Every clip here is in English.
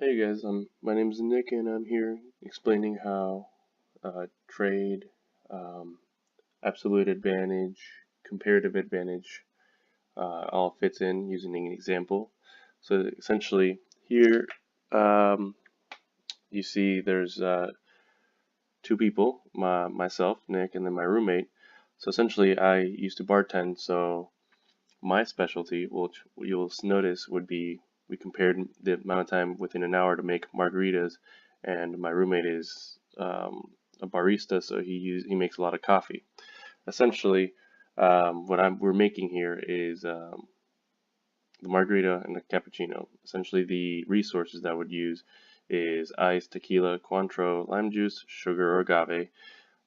Hey guys, my name is Nick, and I'm here explaining how trade, um, absolute advantage, comparative advantage all fits in using an example. So essentially, here um, you see there's two people, myself, Nick, and then my roommate. So essentially, I used to bartend, so my specialty, which you'll notice would be we compared the amount of time within an hour to make margaritas, and my roommate is a barista, so he makes a lot of coffee. Essentially, we're making here is the margarita and the cappuccino. Essentially, the resources that I would use is ice, tequila, Cointreau, lime juice, sugar or agave,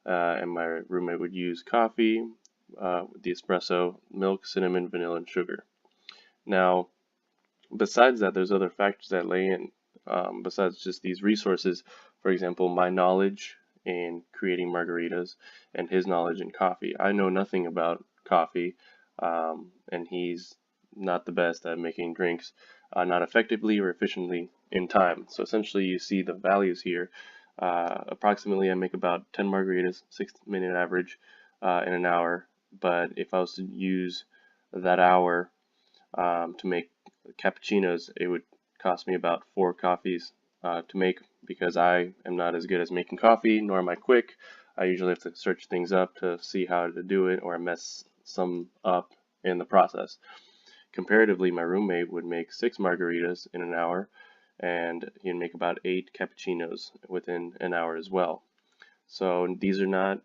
and my roommate would use coffee, the espresso, milk, cinnamon, vanilla, and sugar. Now, besides that, there's other factors that lay in, besides just these resources. For example, my knowledge in creating margaritas and his knowledge in coffee. I know nothing about coffee, and he's not the best at making drinks, not effectively or efficiently in time. So essentially, you see the values here. Approximately, I make about 10 margaritas, 6-minute average, in an hour. But if I was to use that hour to make cappuccinos, it would cost me about 4 coffees to make because I am not as good as making coffee, nor am I quick. I usually have to search things up to see how to do it or mess some up in the process. Comparatively, my roommate would make 6 margaritas in an hour, and he'd make about 8 cappuccinos within an hour as well. So these are not,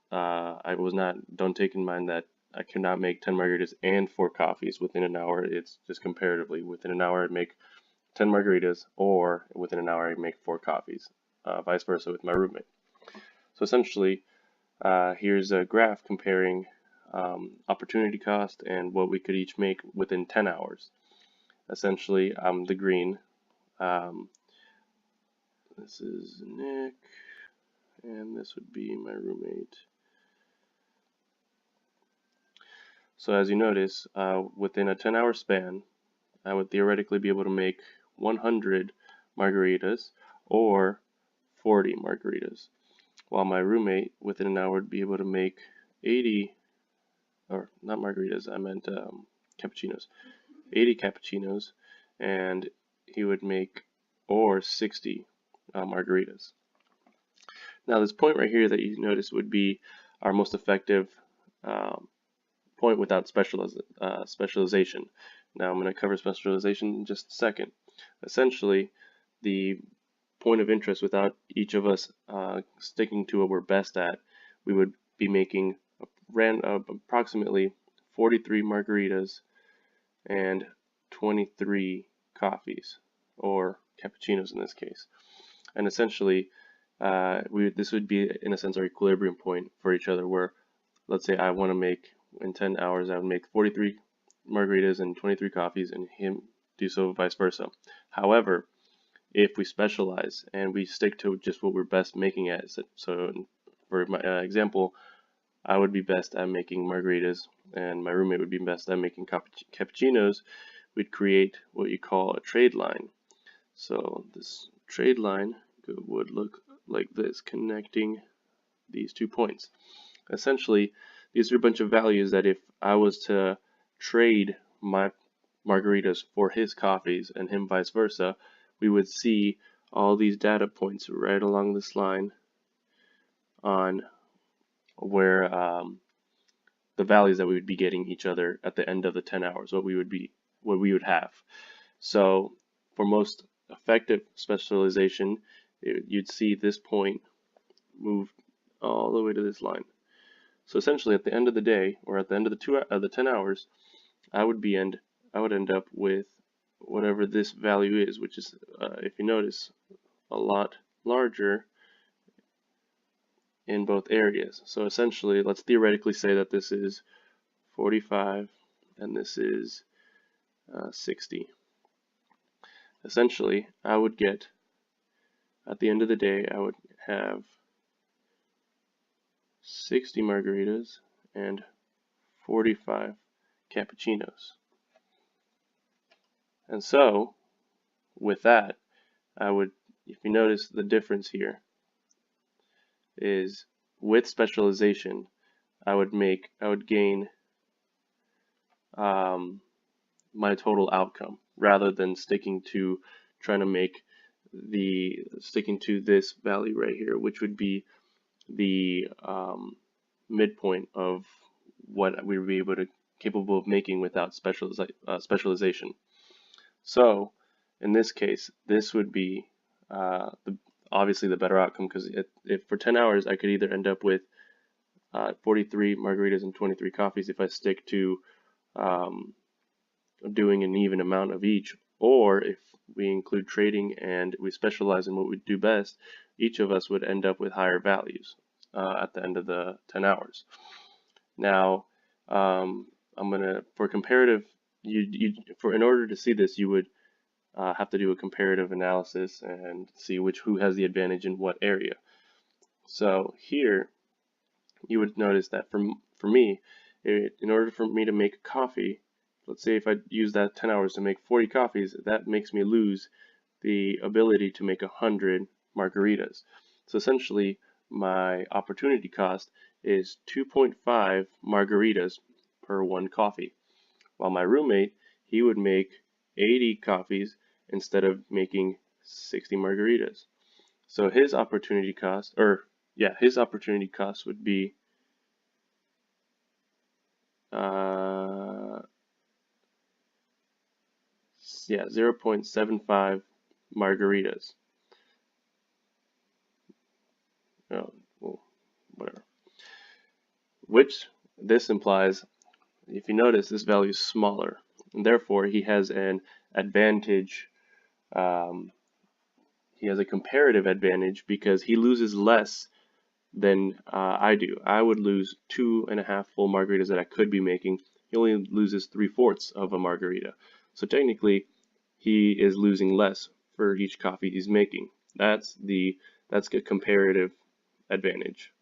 don't take in mind that I cannot make 10 margaritas and 4 coffees within an hour. It's just comparatively. Within an hour, I'd make 10 margaritas, or within an hour, I'd make 4 coffees, vice versa with my roommate. So essentially, here's a graph comparing opportunity cost and what we could each make within 10 hours. Essentially, the green. Um, this is Nick, and this would be my roommate. So as you notice, within a 10-hour span, I would theoretically be able to make 100 margaritas or 40 margaritas, while my roommate within an hour would be able to make 80, or not margaritas, I meant cappuccinos, 80 cappuccinos, and he would make or 60 margaritas. Now this point right here that you notice would be our most effective um, point without specialization. Now I'm going to cover specialization in just a second. Essentially, the point of interest without each of us sticking to what we're best at, we would be making approximately 43 margaritas and 23 coffees, or cappuccinos in this case. And essentially, this would be, in a sense, our equilibrium point for each other, where let's say I want to make, in 10 hours, I would make 43 margaritas and 23 coffees, and him do so vice versa. However, if we specialize and we stick to just what we're best making at, so for my example, I would be best at making margaritas, and my roommate would be best at making cappuccinos, we'd create what you call a trade line. So this trade line would look like this, connecting these 2 points. Essentially, these are a bunch of values that if I was to trade my margaritas for his coffees and him vice versa, we would see all these data points right along this line on where the values that we would be getting each other at the end of the 10 hours, what we would have. So for most effective specialization, you'd see this point move all the way to this line. So essentially, at the end of the day, or at the end of the 10 hours, I would end up with whatever this value is, which is, if you notice, a lot larger in both areas. So essentially, let's theoretically say that this is 45 and this is 60. Essentially, I would get, at the end of the day, I would have 60 margaritas and 45 cappuccinos. And so, with that, if you notice the difference here, is with specialization, I would gain my total outcome rather than trying to make sticking to this value right here, which would be the midpoint of what we would be capable of making without specialization. So in this case, this would be obviously the better outcome, because if for 10 hours I could either end up with 43 margaritas and 23 coffees if I stick to doing an even amount of each, or if we include trading and we specialize in what we do best, each of us would end up with higher values at the end of the 10 hours. Now, for comparative, in order to see this, you would have to do a comparative analysis and see who has the advantage in what area. So here, you would notice that for me, in order for me to make coffee, let's say if I use that 10 hours to make 40 coffees, that makes me lose the ability to make 100 margaritas. So essentially, my opportunity cost is 2.5 margaritas per one coffee. While my roommate, he would make 80 coffees instead of making 60 margaritas. So his opportunity cost, would be 0.75 margaritas. Oh, well, whatever. Which this implies, if you notice, this value is smaller, and therefore he has an advantage. He has a comparative advantage because he loses less than I do. I would lose 2.5 full margaritas that I could be making. He only loses 3/4 of a margarita. So technically, he is losing less for each coffee he's making. That's a comparative advantage.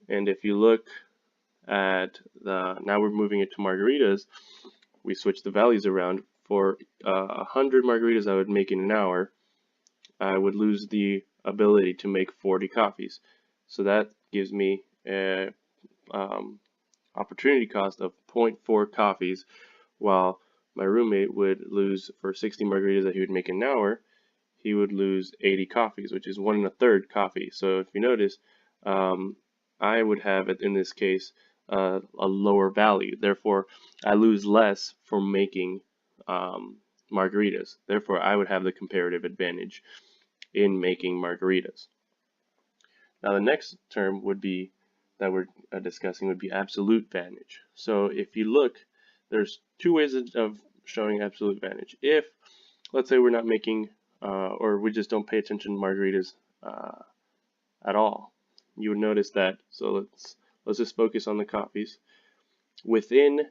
And if you look at now we're moving it to margaritas, we switch the values around. For 100 margaritas I would make in an hour, I would lose the ability to make 40 coffees. So that gives me a opportunity cost of 0.4 coffees, while my roommate would lose, for 60 margaritas that he would make in an hour, he would lose 80 coffees, which is 1 1/3 coffee. So if you notice, I would have, in this case, a lower value. Therefore, I lose less from making margaritas. Therefore, I would have the comparative advantage in making margaritas. Now, the next term that we're discussing would be absolute advantage. So if you look, there's two ways of showing absolute advantage. If, let's say, we're not making or we just don't pay attention to margaritas at all, you would notice that. So let's just focus on the coffees. Within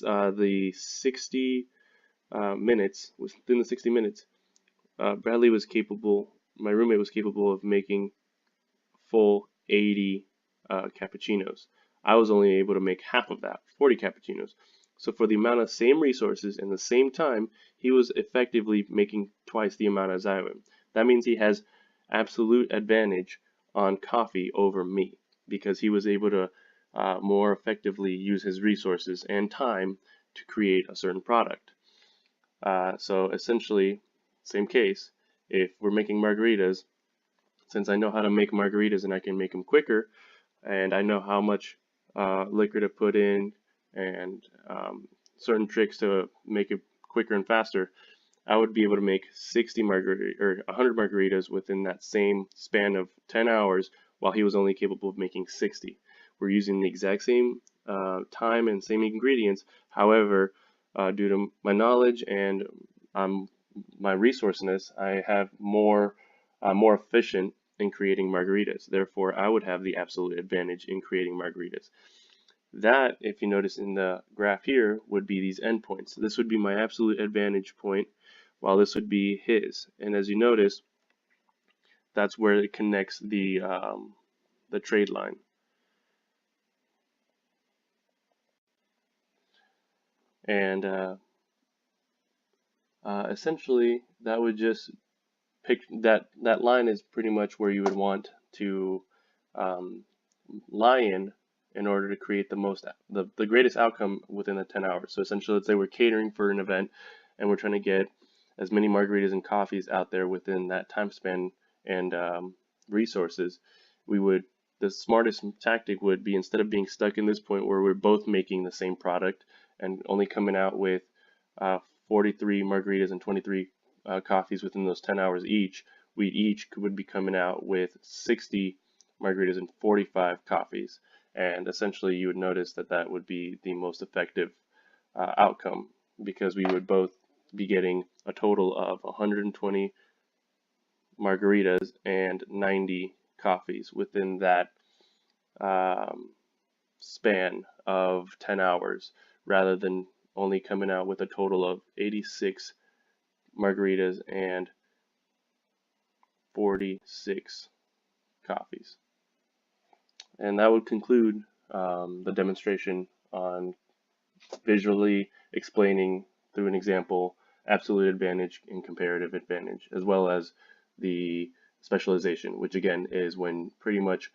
the 60 minutes, my roommate was capable of making full 80 cappuccinos. I was only able to make half of that, 40 cappuccinos. So for the amount of same resources and the same time, he was effectively making twice the amount as I am. That means he has absolute advantage on coffee over me, because he was able to more effectively use his resources and time to create a certain product. So essentially, same case, if we're making margaritas, since I know how to make margaritas and I can make them quicker, and I know how much liquor to put in and certain tricks to make it quicker and faster, I would be able to make 100 margaritas within that same span of 10 hours, while he was only capable of making 60. We're using the exact same time and same ingredients. However, due to my knowledge and my resourcefulness, I have more efficient in creating margaritas. Therefore, I would have the absolute advantage in creating margaritas. That, if you notice in the graph here, would be these endpoints. So this would be my absolute advantage point, while this would be his. And as you notice, that's where it connects the trade line. And Essentially, that would just pick that line is pretty much where you would want to um, lie in order to create the greatest outcome within the 10 hours. So essentially, let's say we're catering for an event and we're trying to get as many margaritas and coffees out there within that time span and resources. We would The smartest tactic would be, instead of being stuck in this point where we're both making the same product and only coming out with uh, 43 margaritas and 23 coffees within those 10 hours each, we each would be coming out with 60 margaritas and 45 coffees. And essentially, you would notice that that would be the most effective outcome, because we would both be getting a total of 120 margaritas and 90 coffees within that um, span of 10 hours, rather than only coming out with a total of 86 margaritas and 46 coffees. And that would conclude the demonstration on visually explaining through an example absolute advantage and comparative advantage, as well as the specialization, which again is when pretty much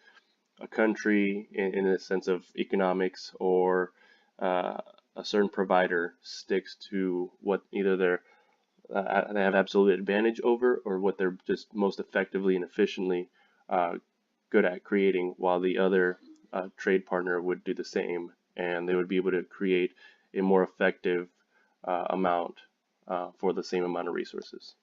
a country, in the sense of economics, or uh, a certain provider sticks to what either they have absolute advantage over, or what they're just most effectively and efficiently uh, good at creating, while the other trade partner would do the same, and they would be able to create a more effective amount for the same amount of resources.